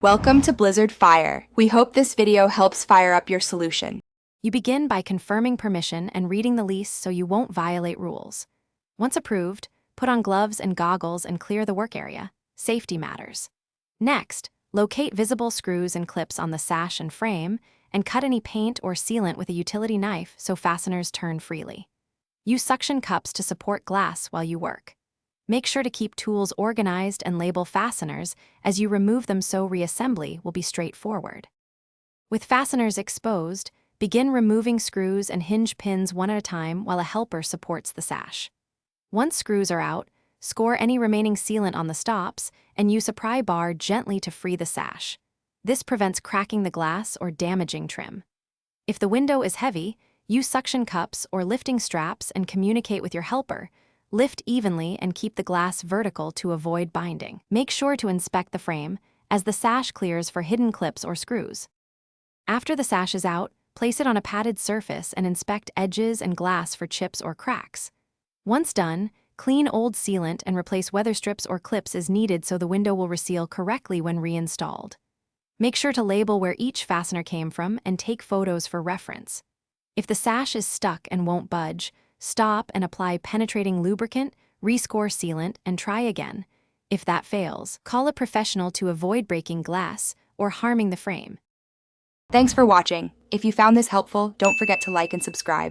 Welcome to Blizzard Fire. We hope this video helps fire up your solution. You begin by confirming permission and reading the lease so you won't violate rules. Once approved, put on gloves and goggles and clear the work area. Safety matters. Next, locate visible screws and clips on the sash and frame and cut any paint or sealant with a utility knife so fasteners turn freely. Use suction cups to support glass while you work. Make sure to keep tools organized and label fasteners as you remove them so reassembly will be straightforward. With fasteners exposed, begin removing screws and hinge pins one at a time while a helper supports the sash. Once screws are out, score any remaining sealant on the stops and use a pry bar gently to free the sash. This prevents cracking the glass or damaging trim. If the window is heavy, use suction cups or lifting straps and communicate with your helper. Lift evenly and keep the glass vertical to avoid binding. Make sure to inspect the frame as the sash clears for hidden clips or screws. After the sash is out, place it on a padded surface and inspect edges and glass for chips or cracks. Once done, clean old sealant and replace weather strips or clips as needed so the window will reseal correctly when reinstalled. Make sure to label where each fastener came from and take photos for reference. If the sash is stuck and won't budge, stop and apply penetrating lubricant, rescore sealant, and try again. If that fails, call a professional to avoid breaking glass or harming the frame. Thanks for watching. If you found this helpful, don't forget to like and subscribe.